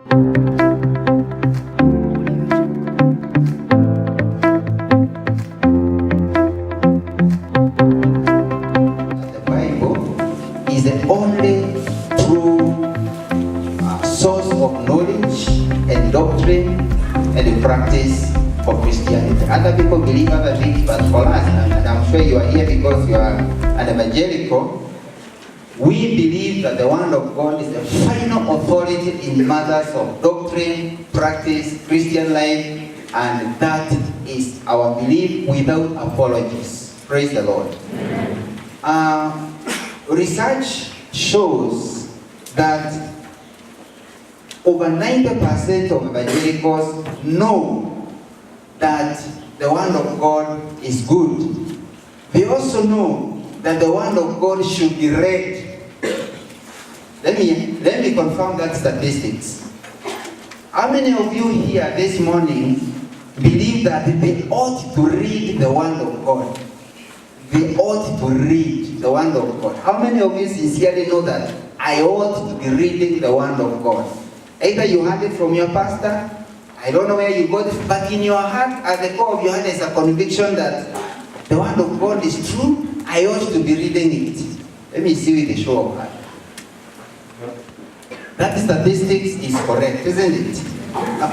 The Bible is the only true source of knowledge and doctrine and practice for Christianity. Other people believe other things, but for us, and I'm sure you are here because you are an evangelical, we believe that the Word of God is the final authority in matters of doctrine, practice, Christian life, and that is our belief without apologies. Praise the Lord. Research shows that over 90% of evangelicals know that the Word of God is good. They also know that the Word of God should be read. Let me confirm that statistics. How many of you here this morning believe that they ought to read the Word of God? They ought to read the Word of God. How many of you sincerely know that I ought to be reading the Word of God? Either you heard it from your pastor, I don't know where you got it, but in your heart, at the core of your heart, is a conviction that the Word of God is true, I ought to be reading it. Let me see with the show of heart. That statistics is correct, isn't it?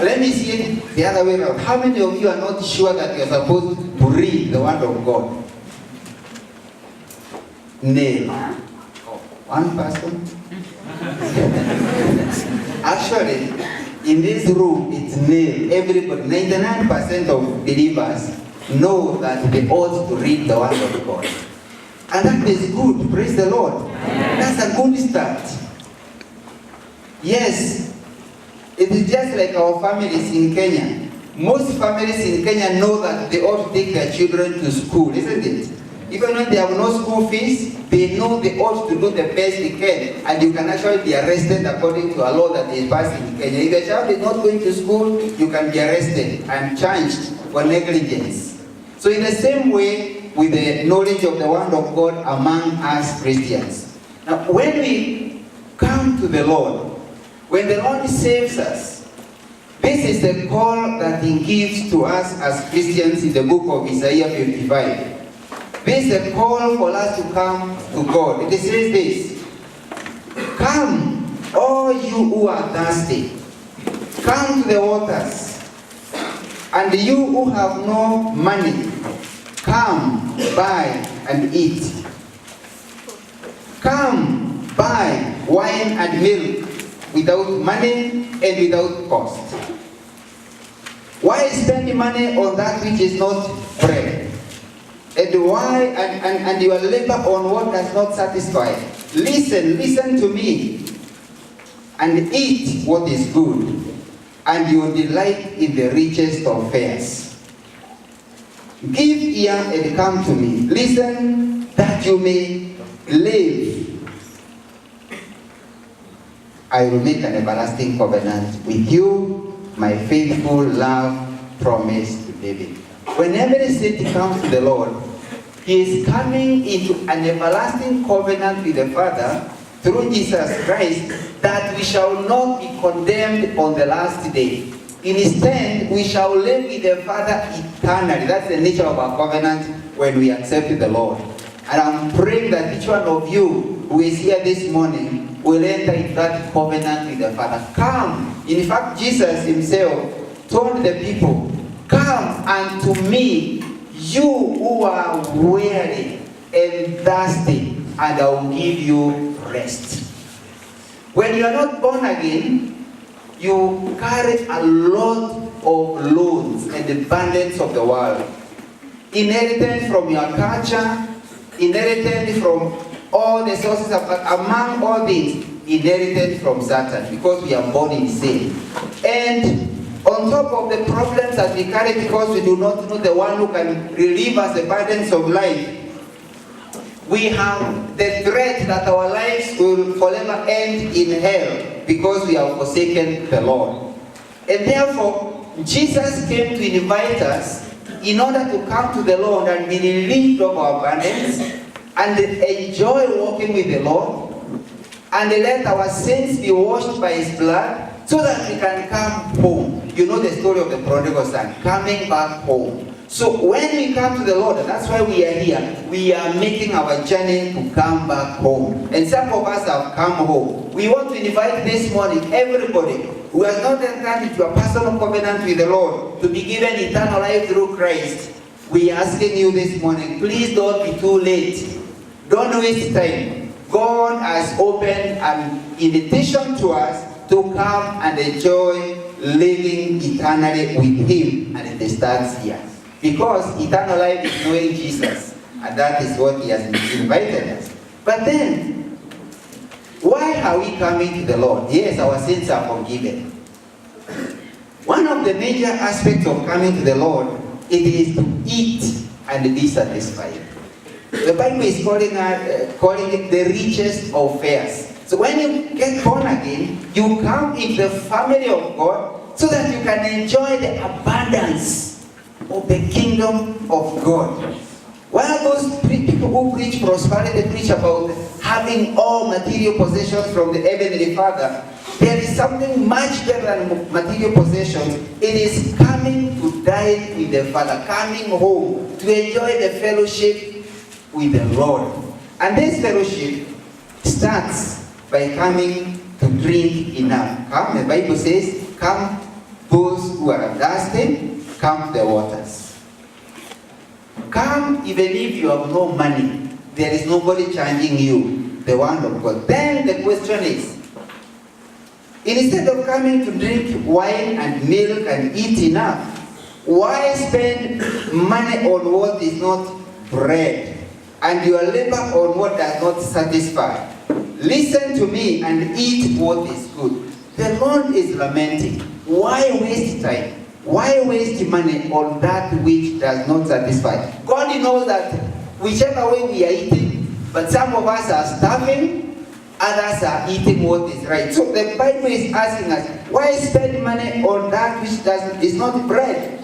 Let me see it the other way around. How many of you are not sure that you're supposed to read the Word of God? Nail. One person? Actually, in this room, it's nail. Everybody, 99% of believers know that they ought to read the Word of God. And that is good, praise the Lord. That's a good start. Yes, it is just like our families in Kenya. Most families in Kenya know that they ought to take their children to school, isn't it? Even when they have no school fees, they know they ought to do the best they can, and you can actually be arrested according to a law that is passed in Kenya. If a child is not going to school, you can be arrested and charged for negligence. So in the same way, with the knowledge of the Word of God among us Christians. Now, when we come to the Lord, when the Lord saves us, this is the call that He gives to us as Christians in the book of Isaiah 55. This is a call for us to come to God. It says this: "Come, all you who are thirsty, come to the waters, and you who have no money, come, buy and eat. Come, buy wine and milk without money and without cost." Why spend money on that which is not bread? And why and your labor on what does not satisfy? Listen to me, and eat what is good, and you will delight in the richest of fares. Give ear and come to me. Listen that you may live. I will make an everlasting covenant with you, my faithful love promised to David. When every saint comes to the Lord, he is coming into an everlasting covenant with the Father through Jesus Christ, that we shall not be condemned on the last day. Instead, we shall live with the Father eternally. That's the nature of our covenant when we accept the Lord. And I'm praying that each one of you who is here this morning will enter into that covenant with the Father. Come. In fact, Jesus himself told the people, "Come unto me, you who are weary and thirsty, and I will give you rest." When you are not born again, you carry a lot of loads and the burdens of the world. Inherited from your culture, inherited from all the sources of, among all things, inherited from Satan, because we are born in sin. And on top of the problems that we carry because we do not know the one who can relieve us the burdens of life, we have the threat that our lives will forever end in hell because we have forsaken the Lord. And therefore, Jesus came to invite us in order to come to the Lord and be relieved of our burdens and enjoy walking with the Lord, and let our sins be washed by His blood, so that we can come home. You know the story of the prodigal son, coming back home. So when we come to the Lord, that's why we are here. We are making our journey to come back home. And some of us have come home. We want to invite this morning everybody who has not entered into a personal covenant with the Lord to be given eternal life through Christ. We are asking you this morning, please don't be too late. Don't waste time. God has opened an invitation to us to come and enjoy living eternally with Him, and it starts here. Because eternal life is knowing Jesus, and that is what He has invited us. But then, why are we coming to the Lord? Yes, our sins are forgiven. One of the major aspects of coming to the Lord, it is to eat and be satisfied. The Bible is calling it the richest of fares. So when you get born again, you come into the family of God so that you can enjoy the abundance of the kingdom of God. While those people who preach prosperity preach about having all material possessions from the Heavenly Father, there is something much better than material possessions. It is coming to dine with the Father, coming home to enjoy the fellowship with the Lord. And this fellowship starts by coming to drink enough. Come, the Bible says, come those who are thirsty, come to the waters. Come even if you have no money. There is nobody charging you the word of God. Then the question is, instead of coming to drink wine and milk and eat enough, why spend money on what is not bread and your labor on what does not satisfy? Listen to me and eat what is good. The Lord is lamenting. Why waste time? Why waste money on that which does not satisfy? God knows that whichever way we are eating, but some of us are starving, others are eating what is right. So the Bible is asking us, why spend money on that which is not bread?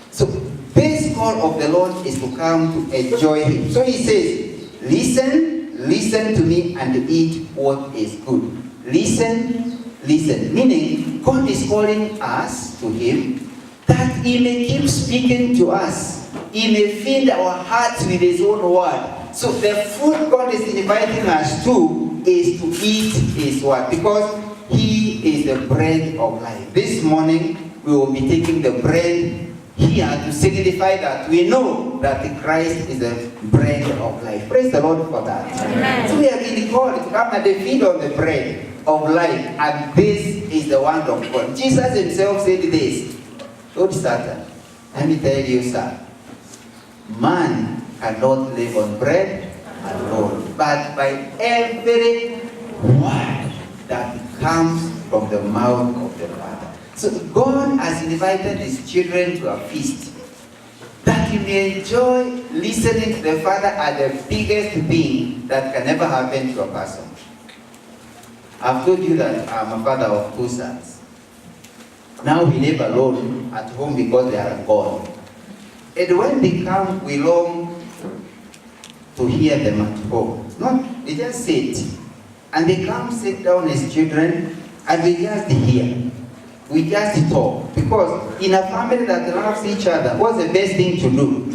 So this call of the Lord is to come to enjoy Him. So He says, listen to me and eat what is good. Listen, meaning God is calling us to Him that He may keep speaking to us. He may feed our hearts with His own word. So the food God is inviting us to is to eat His word, because He is the bread of life. This morning we will be taking the bread here to signify that we know that Christ is the bread of life. Praise the Lord for that. Amen. So we have been called to come and feed on the bread of life, and this is the word of God. Jesus Himself said this, Lord Satan, let me tell you, sir, man cannot live on bread alone, but by every word that comes from the mouth of the Father. So God has invited His children to a feast, that you may enjoy listening to the Father as the biggest thing that can ever happen to a person. I've told you that I'm a father of 2 sons. Now we live alone at home because they are gone. And when they come, we long to hear them at home. Not, they just sit. And they come sit down as children, and we just hear. We just talk. Because in a family that loves each other, what's the best thing to do?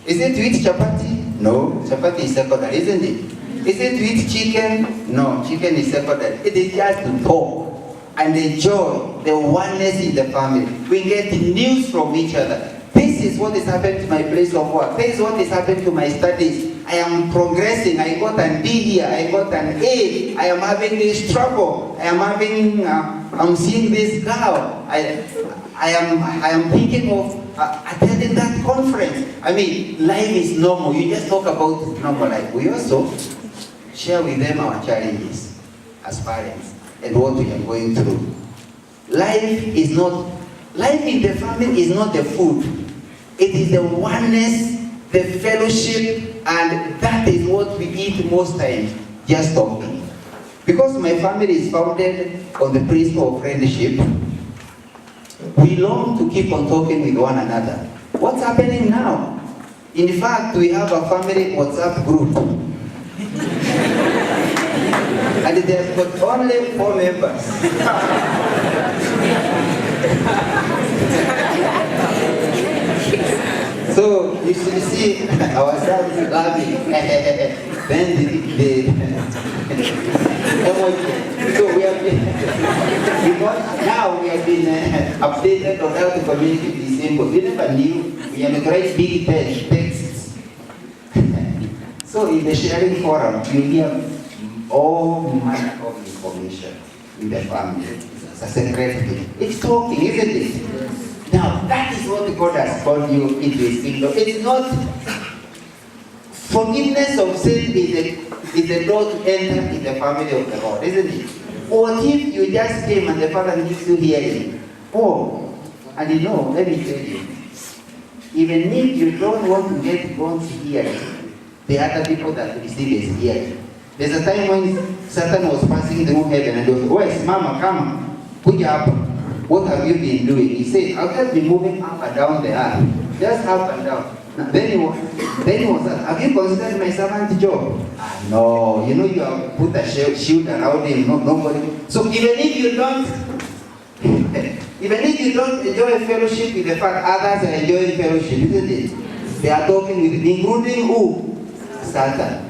Is it to eat chapati? No, chapati is secondary, isn't it? Is it to eat chicken? No, chicken is secondary. It is just to talk and enjoy the oneness in the family. We get news from each other. This is what is happening to my place of work. This is what is happening to my studies. I am progressing. I got an D here. I got an A. I am having this trouble. I am having, I'm seeing this girl. I am thinking of attending that conference. I mean, life is normal. You just talk about normal life. We also share with them our challenges as parents and what we are going through. Life in the family is not the food. It is the oneness, the fellowship, and that is what we eat most times, just talking. Because my family is founded on the principle of friendship, we long to keep on talking with one another. What's happening now? In fact, we have a family WhatsApp group. And it has got only 4 members. So you should see ourselves laughing. Then so we have been, because now we have been updated on how to communicate with disabled. We never knew. We have a great big texts. So in the sharing forum, you hear all manner of information in the family. It's a secret thing. It's talking, isn't it? Now, that is what God has called you into His kingdom. It is not forgiveness of sin is the door to enter in the family of the Lord, isn't it? Or if you just came and the Father gives you hearing. Oh, and you know, let me tell you, even if you don't want to get God's hearing, there are other people that receive His hearing. There's a time when Satan was passing through heaven and he was, where's Mama, come, put your up. What have you been doing? He said, I've just been moving up and down the earth. Just up and down. Then he was have you considered my servant Job? No, you know you have put a shield around him, nobody. So even if you don't enjoy fellowship with the fact others are enjoying fellowship, isn't it? They are talking with, including who? Satan.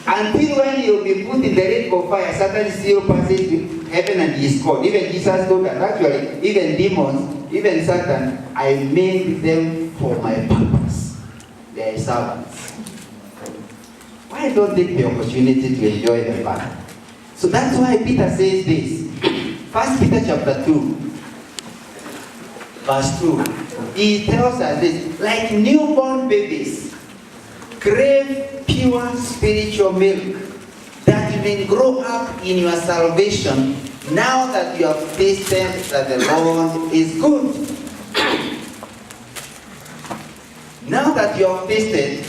Until when you'll be put in the lake of fire, Satan still passes to heaven and is called. Even Jesus told us, actually, even demons, even Satan, I made them for my purpose. They are servants. Why don't take the opportunity to enjoy the fun? So that's why Peter says this. 1 Peter chapter 2, verse 2. He tells us this, like newborn babies, crave pure spiritual milk, that you may grow up in your salvation, now that you have tasted that the Lord is good. Now that you have tasted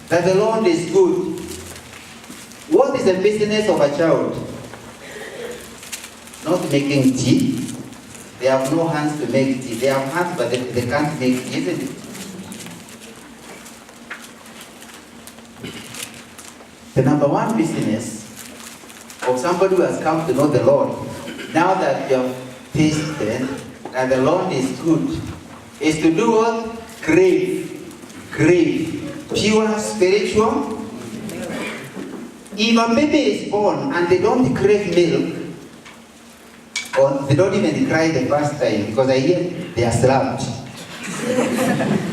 that the Lord is good, what is the business of a child? Not making tea. They have no hands to make tea. They have hands, but they can't make tea, isn't it? The number one business of somebody who has come to know the Lord, now that you have tasted that the Lord is good, is to do what? Crave. Pure spiritual. If a baby is born and they don't crave milk, or they don't even cry the first time, because I hear they are slapped.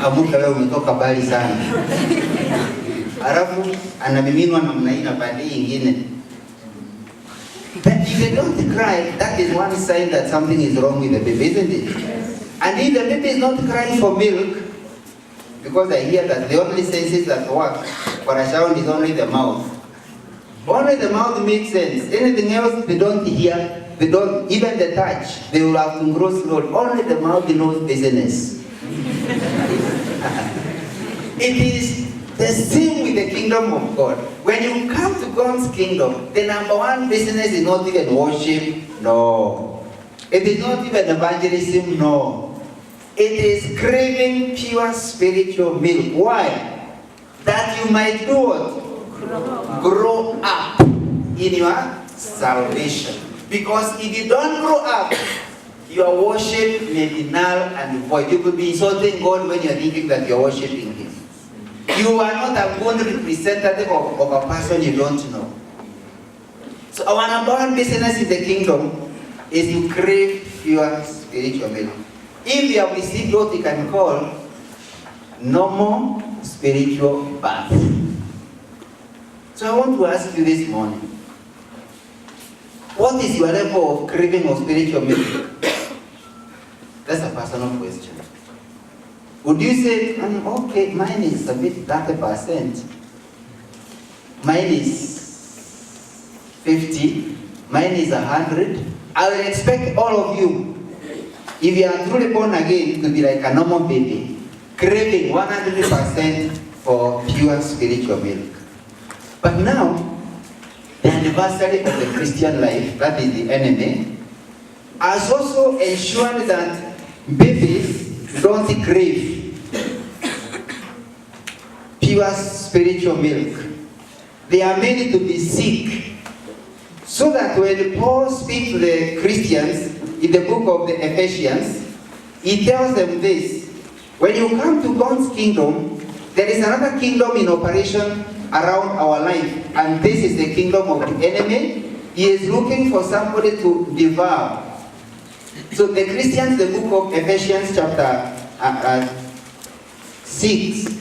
Amuka wewe umetoka bali sana. Alafu anamiminwa namna hii na pande nyingine. But if they don't cry, that is one sign that something is wrong with the baby, isn't it? And if the baby is not crying for milk, because I hear that the only senses that work for a child is only the mouth. Only the mouth makes sense. Anything else they don't hear, they don't, even the touch, they will have to grow slowly. Only the mouth knows business. It is the same with the kingdom of God. When you come to God's kingdom, the number one business is not even worship, no. It is not even evangelism, no. It is craving pure spiritual milk. Why? That you might do what? Grow up in your salvation. Because if you don't grow up, your worship may be null and void. You could be insulting God when you're thinking that you're worshiping Him. You are not a good representative of a person you don't know. So our number one business in the kingdom is to crave pure spiritual milk. If you have received what we can call normal spiritual birth. So I want to ask you this morning, what is your level of craving of spiritual milk? That's a personal question. Would you say, okay, mine is a bit 30%. Mine is 50. Mine is 100. I will expect all of you, if you are truly born again, to be like a normal baby, craving 100% for pure spiritual milk. But now, the anniversary of the Christian life, that is the enemy, has also ensured that babies don't crave pure spiritual milk. They are made to be sick. So that when Paul speaks to the Christians in the book of the Ephesians, he tells them this: when you come to God's kingdom, there is another kingdom in operation around our life, and this is the kingdom of the enemy. He is looking for somebody to devour. So the Christians, the book of Ephesians chapter 6,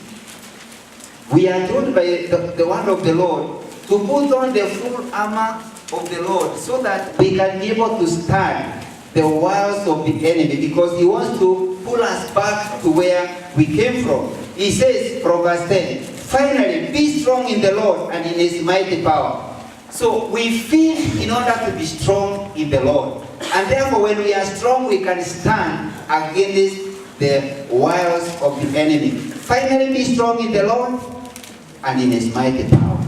we are told by the word of the Lord to put on the full armor of the Lord so that we can be able to stand the wiles of the enemy, because he wants to pull us back to where we came from. He says from verse 10, finally, be strong in the Lord and in his mighty power. So we feel in order to be strong in the Lord. And therefore, when we are strong, we can stand against the wiles of the enemy. Finally, be strong in the Lord and in his mighty power.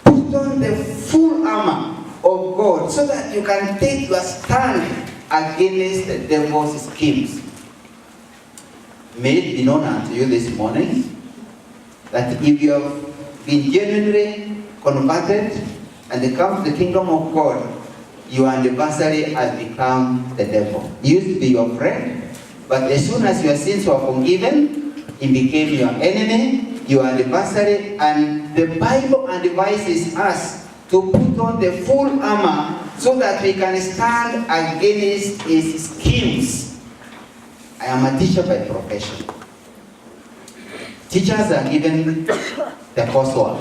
Put on the full armor of God so that you can take your stand against the devil's schemes. May it be known unto you this morning that if you have been genuinely converted and come to the kingdom of God, your adversary has become the devil. He used to be your friend, but as soon as your sins were forgiven, he became your enemy, your adversary, and the Bible advises us to put on the full armor so that we can stand against his schemes. I am a teacher by profession. Teachers are given the coursework,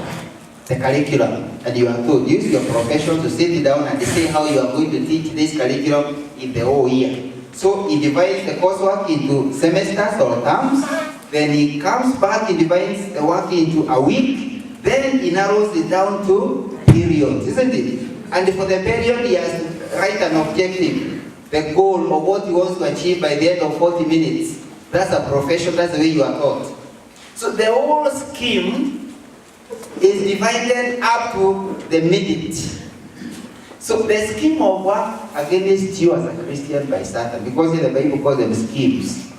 the curriculum, and you are told, use your profession to sit down and say how you are going to teach this curriculum in the whole year. So he divides the coursework into semesters or terms, then he comes back, he divides the work into a week, then he narrows it down to periods, isn't it? And for the period, he has to write an objective, the goal of what he wants to achieve by the end of 40 minutes. That's a profession, that's the way you are taught. So the whole scheme is divided up to the minute. So the scheme of work against you as a Christian by Satan, because in the Bible calls them schemes.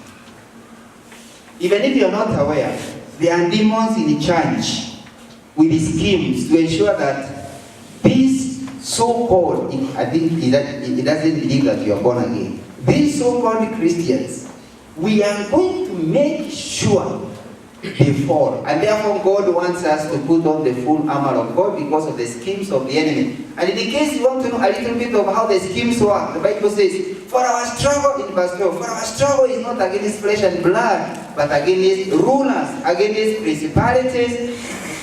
Even if you're not aware, there are demons in charge with the schemes to ensure that these so-called, I think it doesn't believe that you are born again. These so-called Christians, we are going to make sure they fall. And therefore God wants us to put on the full armor of God because of the schemes of the enemy. And in the case you want to know a little bit of how the schemes work, the Bible says, for our struggle, in verse 12, for our struggle is not against flesh and blood, but against rulers, against principalities,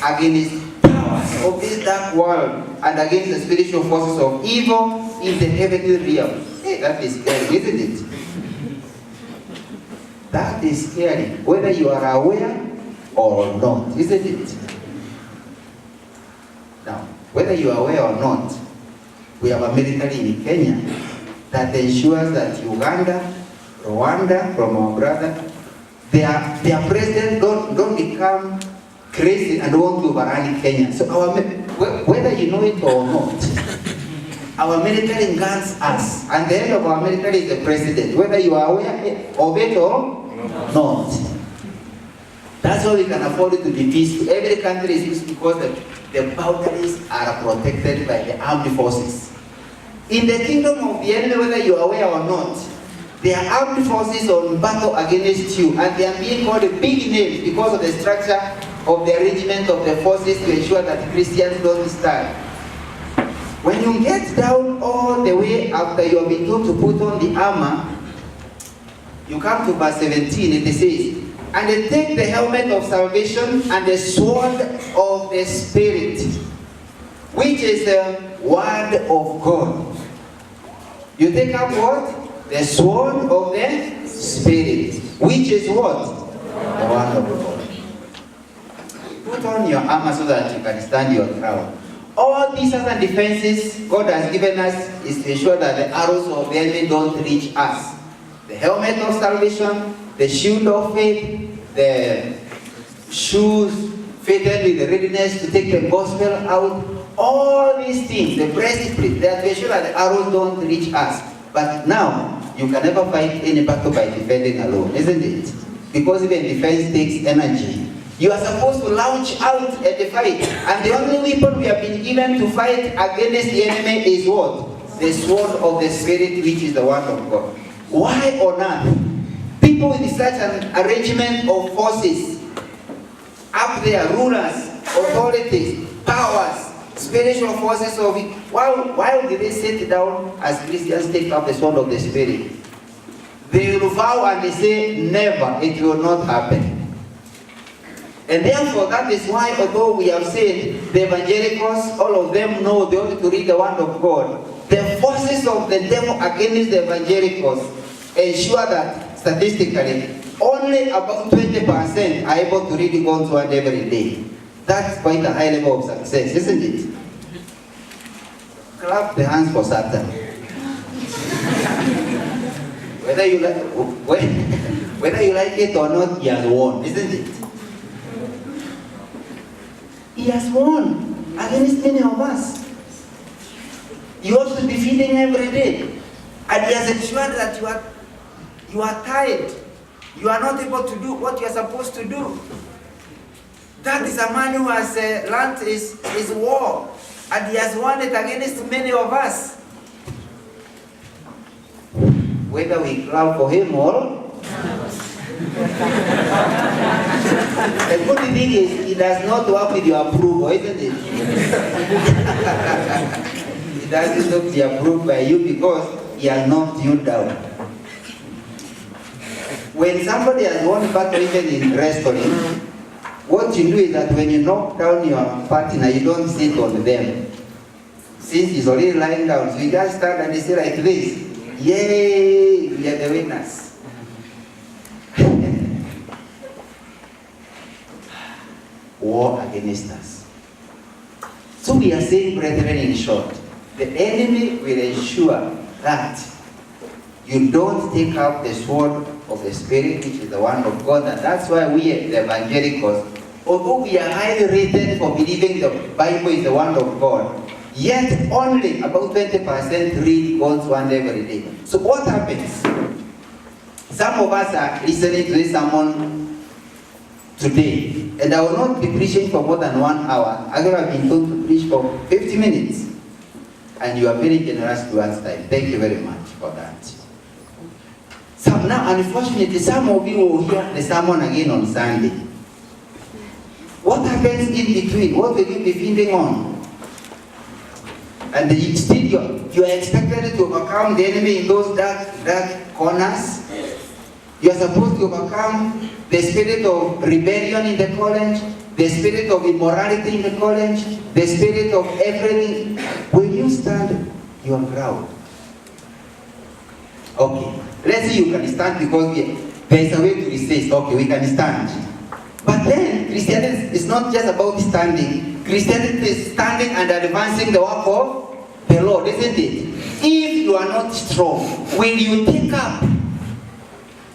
against powers of this dark world, and against the spiritual forces of evil in the heavenly realm. Hey, that is scary, isn't it? That is scary, whether you are aware or not, isn't it? Now, whether you are aware or not, we have a military in Kenya that ensures that Uganda, Rwanda, from our brother, their president don't become crazy and want to overrun Kenya. So whether you know it or not, our military guards us, and the head of our military is the president, whether you are aware of it or not. That's why we can afford it to be peaceful. Every country is peaceful because the boundaries are protected by the armed forces. In the kingdom of the enemy, whether you are aware or not, there are armed forces on battle against you, and they are being called big names because of the structure of the arrangement of the forces to ensure that Christians don't stand. When you get down all the way after you have been told to put on the armor, you come to verse 17, it says, and they take the helmet of salvation and the sword of the Spirit, which is the word of God. You take up what? The sword of the Spirit, which is what? The word of God. Put on your armor so that you can stand your ground. All these other defenses God has given us is to ensure that the arrows of the enemy don't reach us. The helmet of salvation, the shield of faith, the shoes fitted with the readiness to take the gospel out. All these things, the breastplate, they are to ensure that the arrows don't reach us. But now, you can never fight any battle by defending alone, isn't it? Because even defense takes energy. You are supposed to launch out and fight. And the only weapon we have been given to fight against the enemy is what? The sword of the Spirit, which is the word of God. Why on earth? People with such an arrangement of forces, up there, rulers, authorities, powers, spiritual forces of it, why did they sit down as Christians take up the sword of the Spirit? They will vow and they say, never, it will not happen. And therefore, that is why, although we have said the evangelicals, all of them know they ought to read the word of God, the forces of the devil against the evangelicals ensure that, statistically, only about 20% are able to read God's word every day. That's quite a high level of success, isn't it? Clap the hands for Satan. Whether you like it or not, he has won, isn't it? He has won against many of us. You ought to be feeding every day. And he has ensured that you are tired. You are not able to do what you are supposed to do. That is a man who has learned his war. And he has won it against many of us. Whether we clap for him or the good thing is, he does not work with your approval, isn't it? He doesn't look to be approved by you because he has knocked you down. When somebody has won battle, even in wrestling, what you do is that when you knock down your partner, you don't sit on them. Since he's already lying down, so you just stand and you say like this, yay, we are the winners. War against us. So we are saying, brethren, in short, the enemy will ensure that you don't take up the sword of the Spirit, which is the word of God, and that's why we, the evangelicals, although we are highly rated for believing the Bible is the word of God, yet only about 20% read God's word every day. So what happens? Some of us are listening to this sermon today, and I will not be preaching for more than 1 hour. I have been told to preach for 50 minutes. And you are very generous towards time. Thank you very much for that. Now, unfortunately, some of you will hear the sermon again on Sunday. What happens in between? What will you be feeding on? And still you are expected to overcome the enemy in those dark corners. You are supposed to overcome the spirit of rebellion in the college, the spirit of immorality in the college, the spirit of everything. Will you stand your ground? Okay, let's say you can stand because there is a way to resist. Okay, we can stand. But then, Christianity is not just about standing. Christianity is standing and advancing the work of the Lord, isn't it? If you are not strong, will you take up?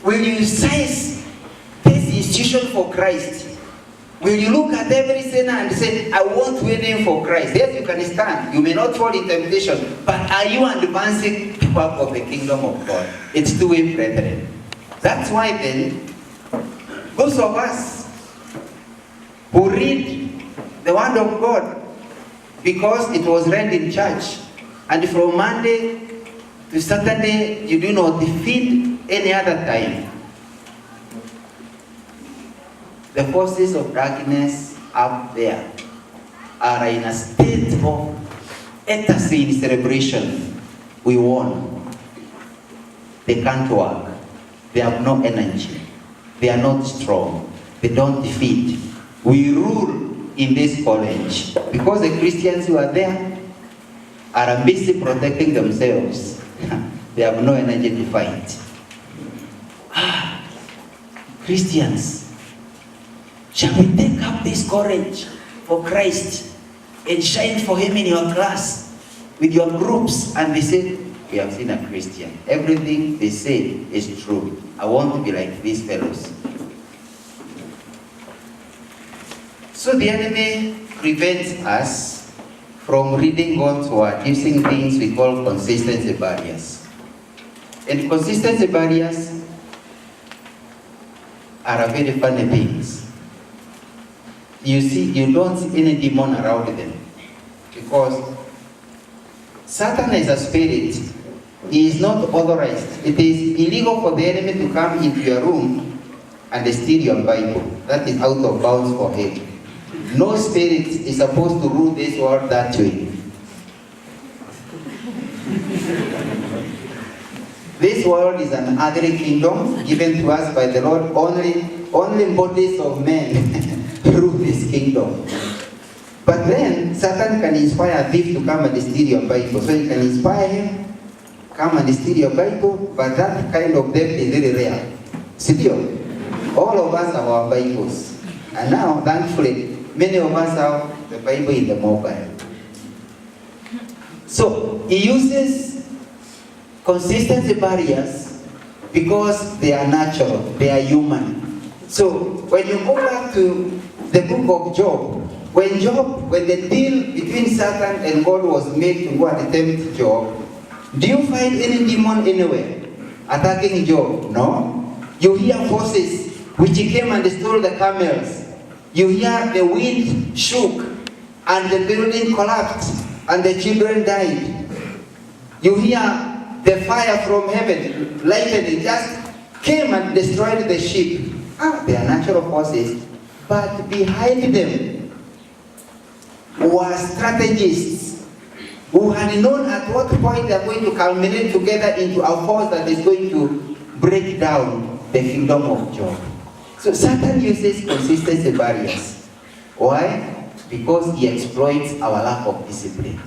Will you seize this institution for Christ? Will you look at every sinner and say, I want winning for Christ? Yes, you can stand. You may not fall in temptation, but are you advancing the work of the kingdom of God? It's two-way, brethren. That's why then, those of us who read the word of God because it was read in church, and from Monday to Saturday, you do not feed any other time. The forces of darkness up there are in a state of ecstasy in celebration. We won. They can't work. They have no energy. They are not strong. They don't defeat. We rule in this college because the Christians who are there are busy protecting themselves. They have no energy to fight. Christians, shall we take up this courage for Christ and shine for Him in your class, with your groups? And they say, we have seen a Christian. Everything they say is true. I want to be like these fellows. So the enemy prevents us from reading God's word using things we call consistency barriers. And consistency barriers are very funny things. you don't see any demon around them. Because Satan is a spirit. He is not authorized. It is illegal for the enemy to come into your room and steal your Bible. That is out of bounds for him. No spirit is supposed to rule this world that way. This world is an earthly kingdom given to us by the Lord. Only bodies of men rule this kingdom. But then Satan can inspire a thief to come and steal your Bible. So he can inspire him, come and steal your Bible, but that kind of theft is very rare. Still, all of us have our Bibles. And now, thankfully, many of us have the Bible in the mobile. So he uses consistency barriers because they are natural, they are human. So when you go back to the book of Job, when the deal between Satan and God was made to go and tempt Job, do you find any demon anywhere attacking Job? No. You hear forces which came and stole the camels. You hear the wind shook and the building collapsed and the children died. You hear the fire from heaven, lightning just came and destroyed the ship. They are natural forces, but behind them were strategists who had known at what point they are going to culminate together into a force that is going to break down the kingdom of Job. So Satan uses consistency barriers. Why? Because he exploits our lack of discipline.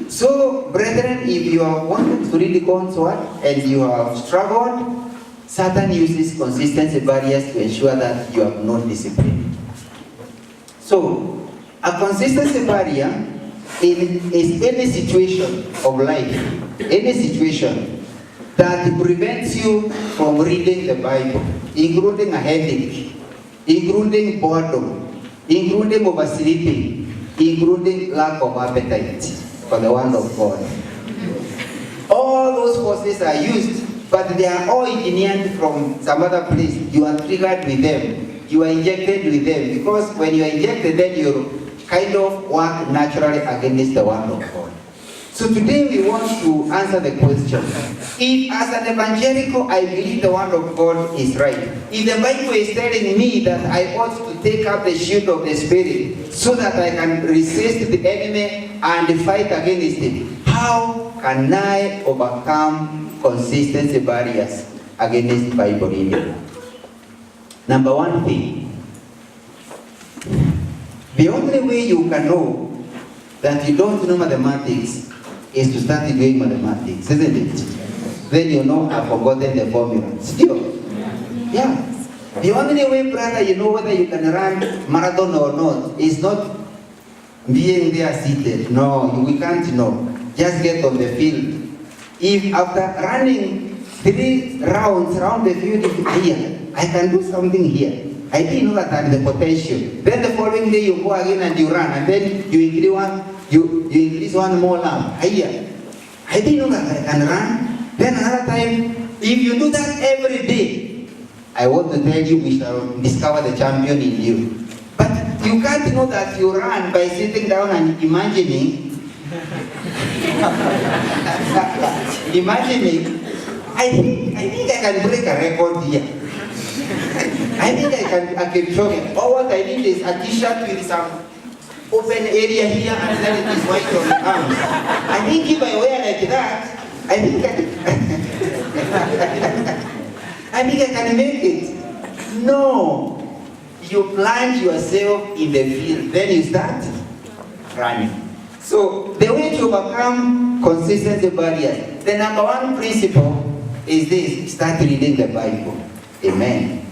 So, brethren, if you have wanted to read God's word and you have struggled, Satan uses consistency barriers to ensure that you have no discipline. So, a consistency barrier is any situation of life, any situation that prevents you from reading the Bible, including a headache, including boredom, including oversleeping, including lack of appetite for the word of God. All those forces are used, but they are all engineered from some other place. You are triggered with them. You are injected with them. Because when you are injected, then you kind of work naturally against the word of God. So today we want to answer the question. If as an evangelical I believe the word of God is right, if the Bible is telling me that I ought to take up the shield of the Spirit so that I can resist the enemy and fight against it, how can I overcome consistency barriers against Bible reading? Number one thing, the only way you can know that you don't know mathematics is to start doing mathematics, isn't it? Then you know I've forgotten the formula. Still. Yeah. The only way, brother, you know whether you can run marathon or not is not being there seated. No, we can't know. Just get on the field. If after running 3 rounds around the field here, I can do something here. I didn't know that I had the potential. Then the following day you go again and you run, and then you increase one more lap. Here, I didn't know that I can run. Then another time, if you do that every day, I want to tell you we shall discover the champion in you. But you can't know that you run by sitting down and imagining. I think I can break a record here. I think I can show it. All what I need is a t-shirt with some open area here and then it is white on the arms. I think if I wear like that, I think I can make it. No. You plunge yourself in the field, then you start running. So the way to overcome consistency barriers, the number one principle is this: start reading the Bible. Amen.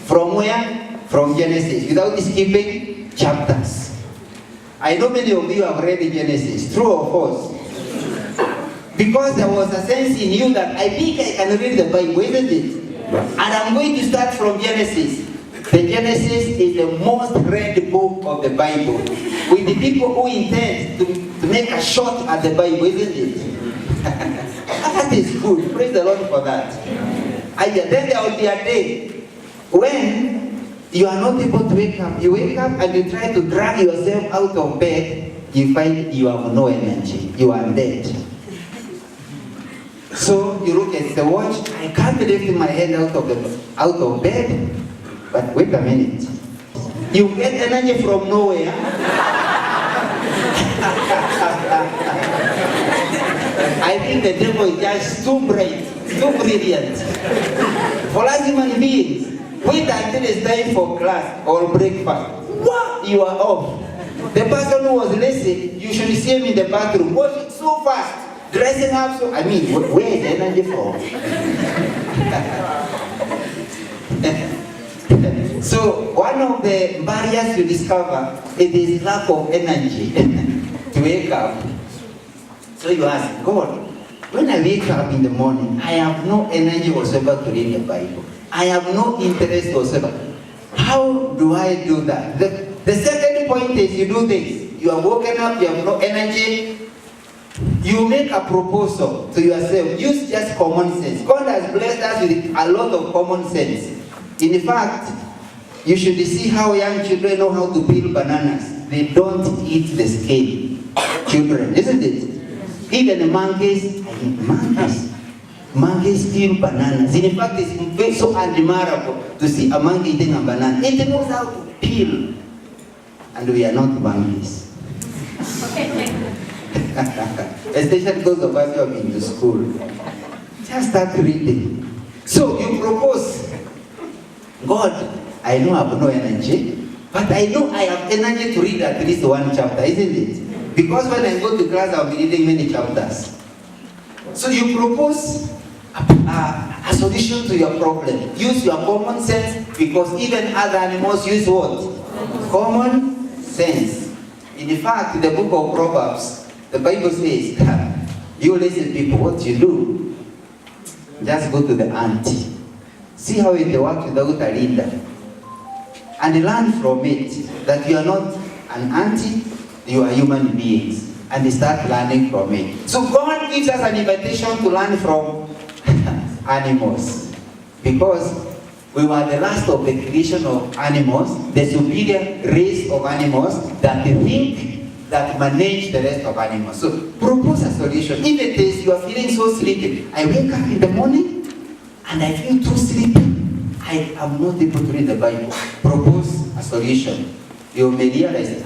From where? From Genesis, without skipping chapters. I know many of you have read Genesis, true or false? Because there was a sense in you that I think I can read the Bible, isn't it? And I'm going to start from Genesis. The Genesis is the most read book of the Bible. With the people who intend to make a shot at the Bible, isn't it? That is good. Praise the Lord for that. And then there will be a day when You are not able to wake up. You wake up and you try to drag yourself out of bed. You find you have no energy. You are dead. So you look at the watch. I can't lift my head out of bed. But wait a minute. You get energy from nowhere. I think the devil is just too bright, too brilliant. For us human beings, wait until it's time for class or breakfast. What? You are off. The person who was lazy, you should see him in the bathroom, washing so fast, dressing up so. I mean, where is the energy from? So one of the barriers you discover is lack of energy to wake up. So you ask, God, when I wake up in the morning, I have no energy whatsoever to read the Bible. I have no interest whatsoever. How do I do that? The second point is you do this. You are woken up, you have no energy. You make a proposal to yourself. Use just common sense. God has blessed us with a lot of common sense. In fact, you should see how young children know how to peel bananas. They don't eat the skin. Children, isn't it? Even the monkeys peel bananas. In fact, it's so admirable to see a monkey eating a banana. It knows how to peel. And we are not monkeys. Especially those of us who have been to school. Just start reading. So you propose, God, I know I have no energy, but I know I have energy to read at least one chapter, isn't it? Because when I go to class, I'll be reading many chapters. So you propose a solution to your problem. Use your common sense, because even other animals use what? Common sense. In fact, in the book of Proverbs, the Bible says, you lazy people, what you do? Just go to the ant. See how it works without a leader. And learn from it that you are not an ant, you are human beings. And start learning from it. So God gives us an invitation to learn from animals. Because we were the last of the creation of animals, the superior race of animals that think, that manage the rest of animals. So propose a solution. If it is you are feeling so sleepy, I wake up in the morning and I feel too sleepy, I am not able to read the Bible. Propose a solution. You may realize,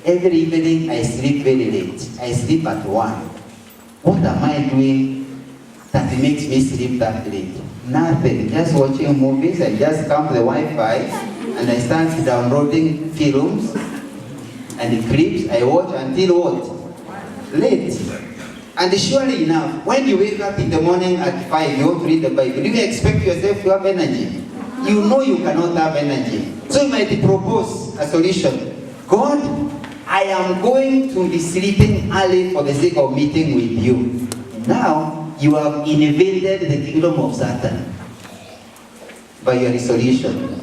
every evening I sleep very late. I sleep at 1. What am I doing that makes me sleep that late? Nothing. Just watching movies. I just come to the Wi-Fi and I start downloading films and the clips. I watch until what? Late. And surely enough, when you wake up in the morning at 5, you want to read the Bible, do you expect yourself to have energy? You know you cannot have energy. So you might propose a solution. God, I am going to be sleeping early for the sake of meeting with you. Now, you have invaded the kingdom of Satan by your resolution.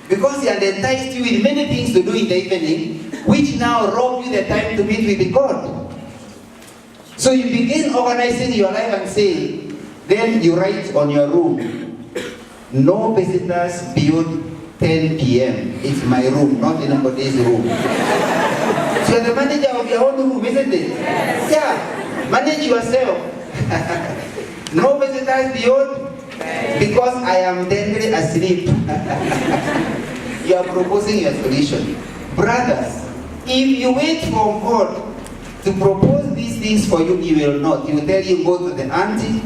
Because he had enticed you with many things to do in the evening, which now rob you the time to meet with God. So you begin organizing your life and say, then you write on your room, no visitors beyond 10 p.m. It's my room, not anybody's room. So you're the manager of your own room, isn't it? Yes. Yeah. Manage yourself. No visitors beyond, because I am tenderly asleep. You are proposing your solution. Brothers, if you wait for God to propose these things for you, He will not. He will tell you, go to the auntie.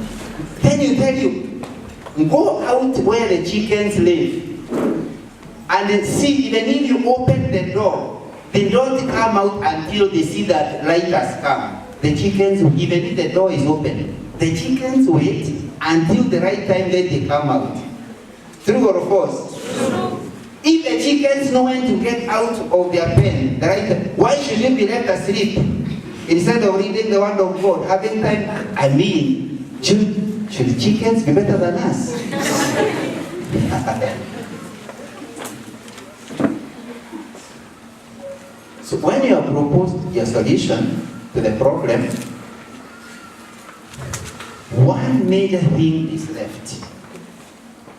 Then He will tell you, go out where the chickens live. And see, even if you open the door, they don't come out until they see that light has come. The chickens, even if the door is open, the chickens wait until the right time that they come out. True or false? True. If the chickens know when to get out of their pen, the right time, why should you be left asleep? Instead of reading the word of God, having time, I mean, should chickens be better than us? So when you have proposed your solution to the problem, one major thing is left.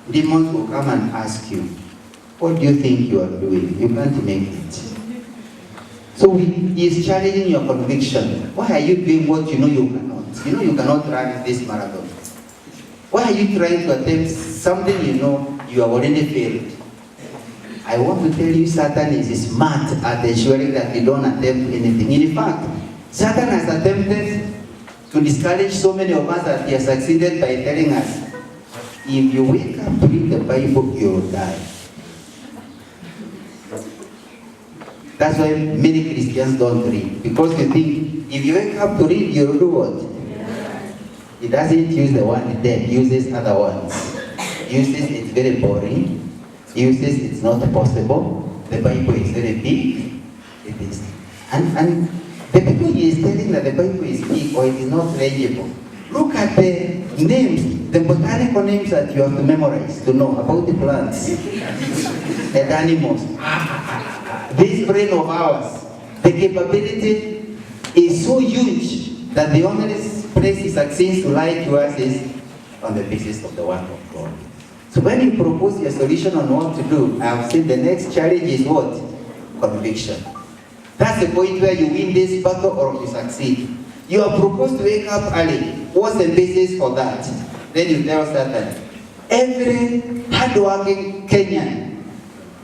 Demons will come and ask you, What do you think you are doing? You can't make it. So he is challenging your conviction. Why are you doing what you know you cannot? You know you cannot run this marathon. Why are you trying to attempt something you know you have already failed? I want to tell you, Satan is smart at ensuring that you don't attempt anything. In fact, Satan has attempted to discourage so many of us that he has succeeded by telling us, if you wake up to read the Bible, you will die. That's why many Christians don't read. Because you think, if you wake up to read, you'll do what? He doesn't use the word dead, he uses other ones. He uses it's very boring. He uses it's not possible. The Bible is very big. It is. And the people he is telling that the Bible is big or it is not legible. Look at the names, the botanical names that you have to memorize to know about the plants and animals. This brain of ours, the capability is so huge that the only place it succeeds to lie to us is on the basis of the word of God. So when you propose your solution on what to do, I have said the next challenge is what? Conviction. That's the point where you win this battle or you succeed. You are proposed to wake up early. What's the basis for that? Then you tell Satan, every hardworking Kenyan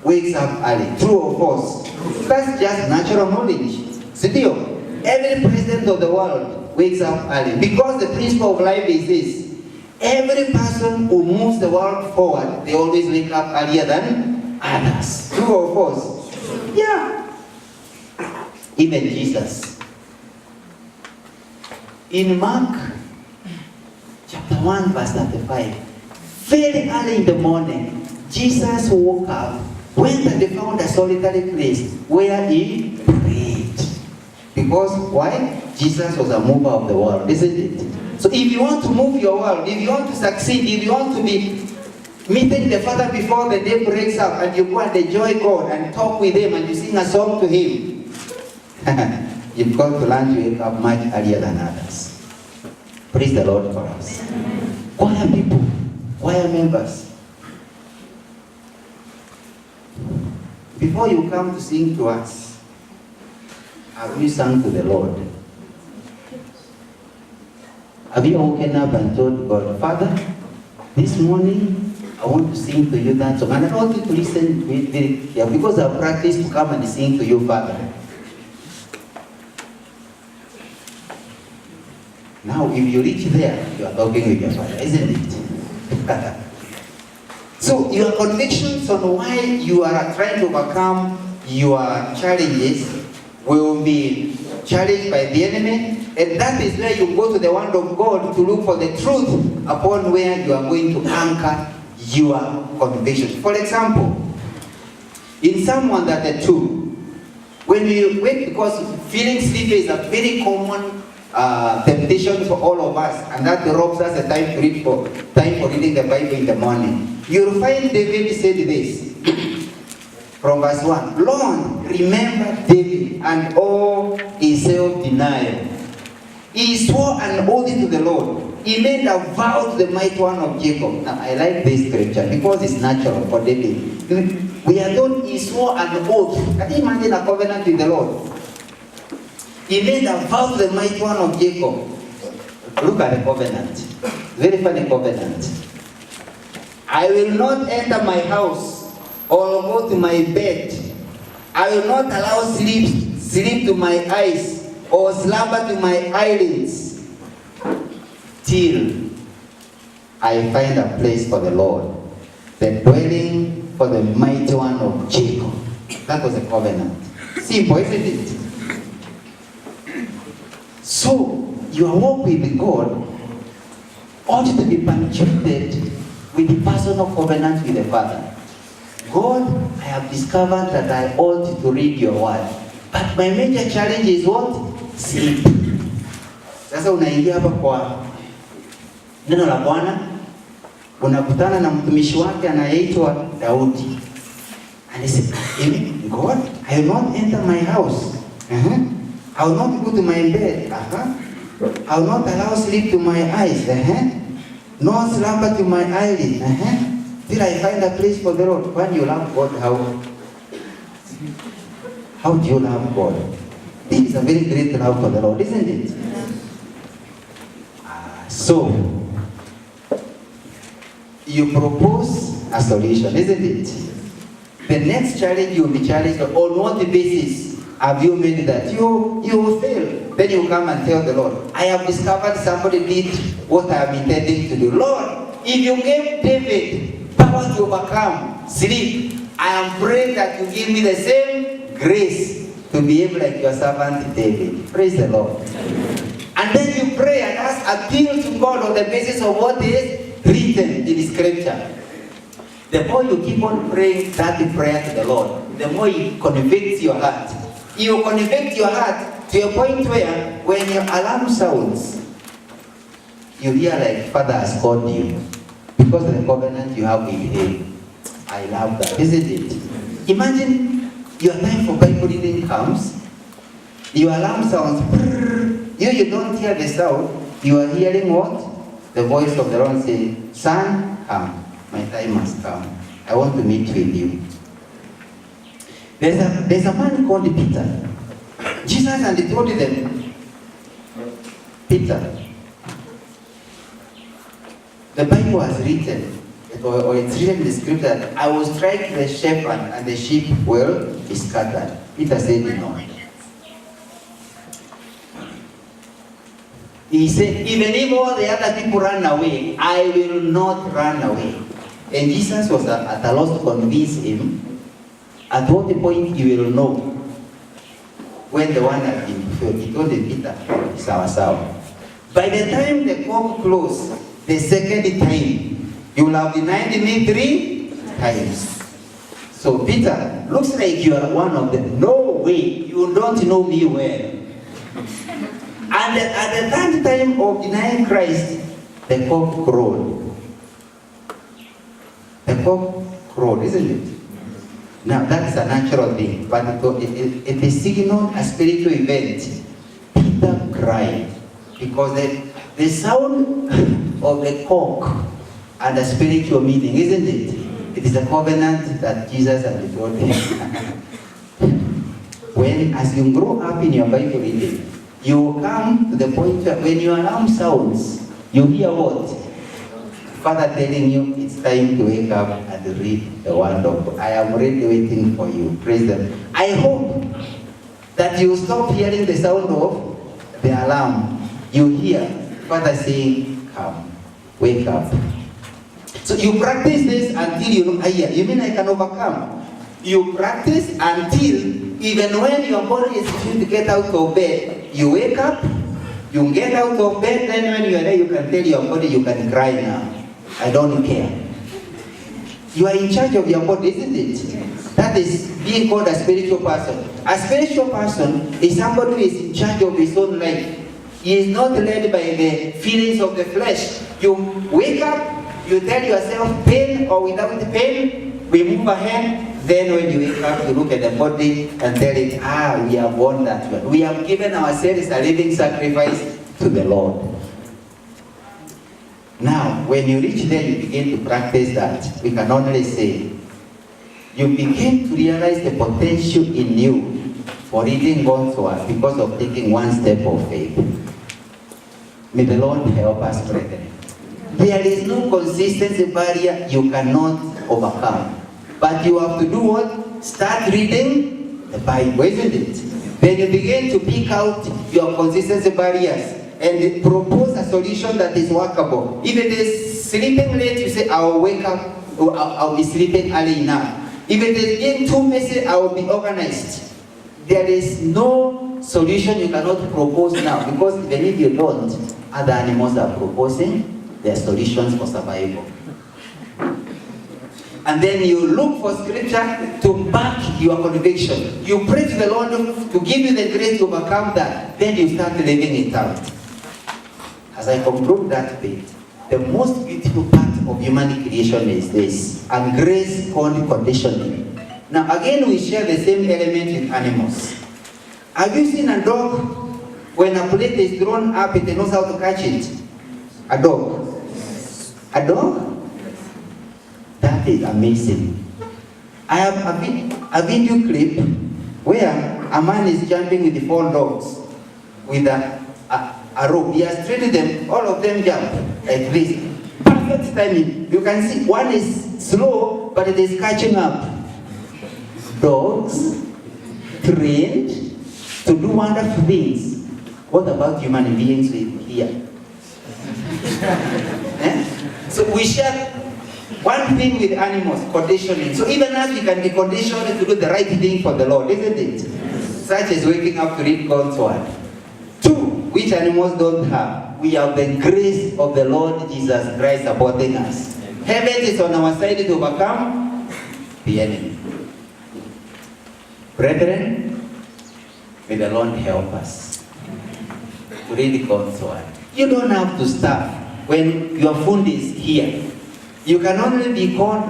wakes up early. True or false? That's just natural knowledge. Still, every president of the world wakes up early. Because the principle of life is this. Every person who moves the world forward, they always wake up earlier than others. True or false? Yeah. Even Jesus. In Mark chapter 1 verse 35, very early in the morning, Jesus woke up, went and found a solitary place where he prayed. Because why? Jesus was a mover of the world, isn't it? So if you want to move your world, if you want to succeed, if you want to be meeting the Father before the day breaks up, and you go and enjoy God and talk with Him and you sing a song to Him, you've got to learn to wake up much earlier than others. Praise the Lord for us. Choir people, choir members, before you come to sing to us, have you sung to the Lord? Have you woken up and told God, Father, this morning I want to sing to you that song. And I want you to listen very carefully because I've practiced to come and sing to you, Father. Now, if you reach there, you are talking with your Father, isn't it? So, your convictions on why you are trying to overcome your challenges will be challenged by the enemy. And that is where you go to the Word of God to look for the truth upon where you are going to anchor your convictions. For example, in Psalm 132, when we wake, because feeling sleepy is a very common temptation for all of us, and that robs us a time to read for reading the Bible in the morning. You'll find David said this from verse 1. Lord, remember David and all his self-denial. He swore an oath to the Lord. He made a vow to the mighty one of Jacob. Now, I like this scripture because it's natural for David. We are told he swore an oath. Can you imagine a covenant with the Lord? He made a vow to the mighty one of Jacob. Look at the covenant. Very funny covenant. I will not enter my house or go to my bed. I will not allow sleep to my eyes or slumber to my eyelids till I find a place for the Lord, the dwelling for the mighty one of Jacob. That was a covenant. Simple, isn't it? So, your walk with God ought to be punctuated with the personal covenant with the Father. God, I have discovered that I ought to read your word. But my major challenge is what? Sleep. Sasa unaingia hapa kwa neno la Bwana, unakutana na mtumishi wake anayeitwa Daudi. And he said, God, I will not enter my house. I will not go to my bed. I will not allow sleep to my eyes. No slumber to my eyelids. till I find a place for the Lord. When you love God, how do you love God? This is a very great love for the Lord, isn't it? So, you propose a solution, isn't it? The next challenge you will be challenged on what basis have you made that? You will fail. Then you come and tell the Lord, I have discovered somebody did what I am intending to do. Lord, if you gave David power to overcome sleep, I am praying that you give me the same grace to behave like your servant David. Praise the Lord. And then you pray and ask, appeal to God on the basis of what is written in the scripture. The more you keep on praying that prayer to the Lord, the more He convicts your heart. He will convict your heart to a point where when your alarm sounds, you hear like Father has called you because of the covenant you have with Him. I love that, isn't it? Imagine your time for Bible reading comes, your alarm sounds, you don't hear the sound, you are hearing what? The voice of the Lord saying, son, come, my time has come. I want to meet with you. There's a man called Peter. Jesus and he told them, Peter, the Bible has written, or it's written in the scripture that I will strike the shepherd and the sheep will be scattered. Peter said no. He said, even if all the other people run away, I will not run away. And Jesus was at a loss to convince him at what point he will know when the one has been fulfilled. He told Peter, sawa. By the time the cock closed, the second time, you will have denied me 3 times. So Peter, looks like you are one of them. No way, you don't know me well. And at the third time of denying Christ, the cock crowed. The cock crowed, isn't it? Now that's a natural thing, but it is signaled a spiritual event. Peter cried because the sound of the cock and a spiritual meeting, isn't it? It is a covenant that Jesus had told him. When, as you grow up in your Bible reading, you come to the point where when your alarm sounds, you hear what? Father telling you it's time to wake up and read the word of God. I am already waiting for you. Praise them. I hope that you stop hearing the sound of the alarm. You hear Father saying, come, wake up. So you practice this until you know, you mean I can overcome? You practice until even when your body is trying to get out of bed, you wake up, you get out of bed, then when you are there, you can tell your body you can cry now. I don't care. You are in charge of your body, isn't it? That is being called a spiritual person. A spiritual person is somebody who is in charge of his own life. He is not led by the feelings of the flesh. You wake up, you tell yourself pain or without pain, we move ahead. Then when you wake up, you look at the body and tell it, we have won that one. We have given ourselves a living sacrifice to the Lord. Now, when you reach there, you begin to practice that. We can only say, you begin to realize the potential in you for reading God's word because of taking one step of faith. May the Lord help us, brethren. There is no consistency barrier you cannot overcome. But you have to do what? Start reading the Bible, isn't it? Then you begin to pick out your consistency barriers and propose a solution that is workable. If it is sleeping late, you say, I will wake up, or I'll be sleeping early enough. If it is being too messy, I will be organized. There is no solution you cannot propose now, because even if you don't, other animals are proposing their solutions for survival. And then you look for scripture to back your conviction. You pray to the Lord to give you the grace to overcome that. Then you start living it out. As I conclude that bit, the most beautiful part of human creation is this, and grace called conditioning. Now again, we share the same element with animals. Have you seen a dog? When a plate is thrown up, it knows how to catch it. A dog. A dog? That is amazing. I have a video clip where a man is jumping with the 4 dogs with a rope. He has trained them, all of them jump like this. Perfect timing. You can see one is slow, but it is catching up. Dogs trained to do wonderful things. What about human beings here? So we share one thing with animals, conditioning. So even as we can be conditioned to do the right thing for the Lord, isn't it? Such as waking up to read God's word. 2, which animals don't have. We have the grace of the Lord Jesus Christ supporting us. Heaven is on our side to overcome the enemy. Brethren, may the Lord help us to read God's word. You don't have to stop when your food is here. You can only be called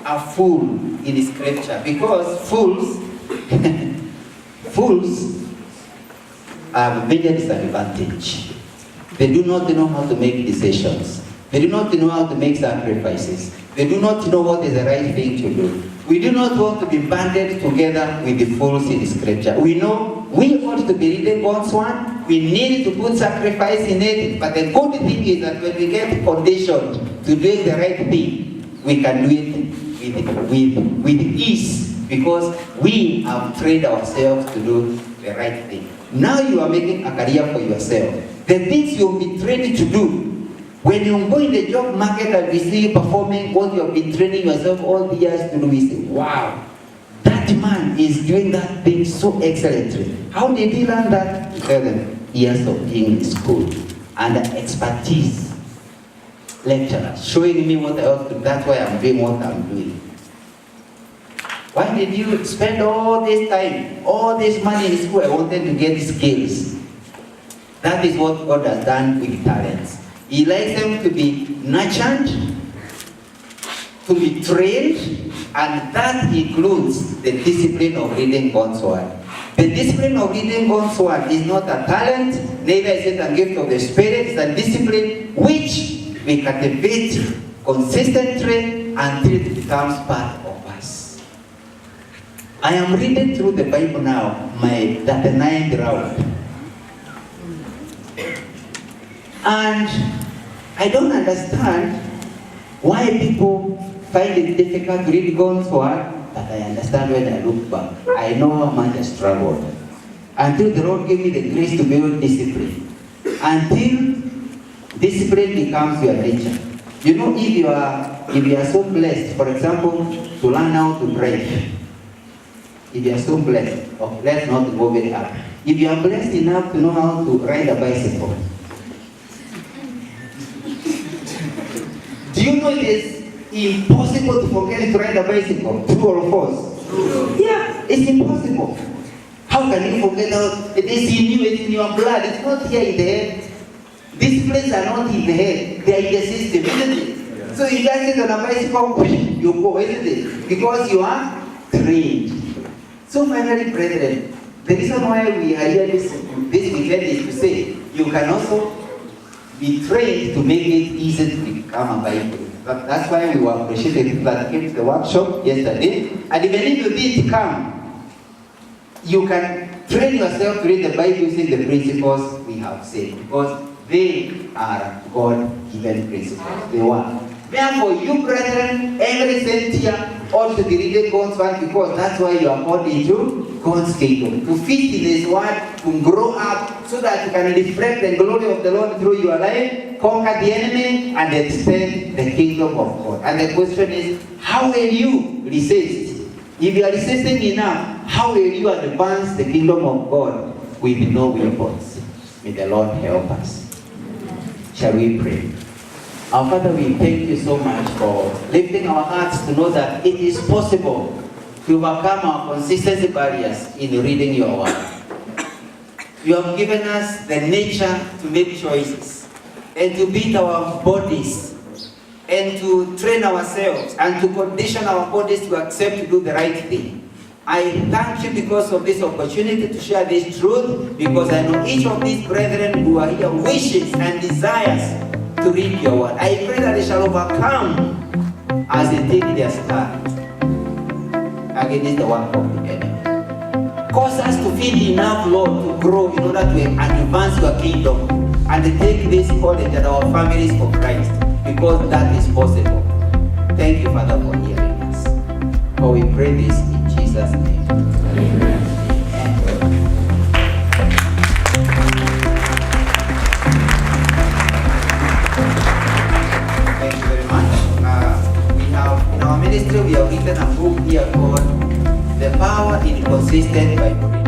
a fool in the scripture because fools have a major disadvantage. They do not know how to make decisions. They do not know how to make sacrifices. They do not know what is the right thing to do. We do not want to be banded together with the fools in the scripture. We know we ought to be reading God's word. We need to put sacrifice in it. But the good thing is that when we get conditioned to doing the right thing, we can do it with ease because we have trained ourselves to do the right thing. Now you are making a career for yourself. The things you'll be trained to do. When you go in the job market and we see you performing what you have been training yourself all the years to do, we say, wow, that man is doing that thing so excellently. How did he learn that? 7 years of being in school and expertise. Lecturer showing me what I ought to do. That's why I'm doing what I'm doing. Why did you spend all this time, all this money in school? I wanted to get skills. That is what God has done with talents. He likes them to be nurtured, to be trained, and that includes the discipline of reading God's word. The discipline of reading God's word is not a talent, neither is it a gift of the Spirit. It's a discipline which we cultivate consistently until it becomes part of us. I am reading through the Bible now, my 39th round. And I don't understand why people find it difficult to read God's word, but I understand when I look back. I know how much I struggled. Until the Lord gave me the grace to build discipline. Until discipline becomes your nature. You know, if you are so blessed, for example, to learn how to drive. If you are so blessed, okay, let's not go very hard. If you are blessed enough to know how to ride a bicycle, do you know it is impossible to forget to ride a bicycle? True or false? True. Yeah, it's impossible. How can you forget how it is in you, it's in your blood, it's not here in the head. Disciplines are not in the head, they are in the system, isn't it? Yeah. So you just sit on a bicycle, you go, isn't it? Because you are trained. So finally, brethren, the reason why we are here this weekend is to say, you can also be trained to make it easy to become a Bible. But that's why we were appreciated that came to the workshop yesterday. And even if you didn't come, you can train yourself to read the Bible using the principles we have said. Because they are God-given principles. They were. Therefore, you brethren, every saint here ought to be reading God's word because that's why you are called into God's kingdom. To fit in His word, to grow up so that you can reflect the glory of the Lord through your life, conquer the enemy, and extend the kingdom of God. And the question is, how will you resist? If you are resisting enough, how will you advance the kingdom of God with no weapons? May the Lord help us. Shall we pray? Our Father, we thank you so much for lifting our hearts to know that it is possible to overcome our consistency barriers in reading your word. You have given us the nature to make choices and to beat our bodies and to train ourselves and to condition our bodies to accept to do the right thing. I thank you because of this opportunity to share this truth, because I know each of these brethren who are here wishes and desires to read your word. I pray that they shall overcome as they take their stand against the work of the enemy. Cause us to feel enough, Lord, to grow in order to advance your kingdom and to take this college and our families for Christ, because that is possible. Thank you, Father, for hearing us. For we pray this in Jesus' name. Amen. Thank you very much. We have in our ministry, we have written a book here called The Power in Consistent Bible.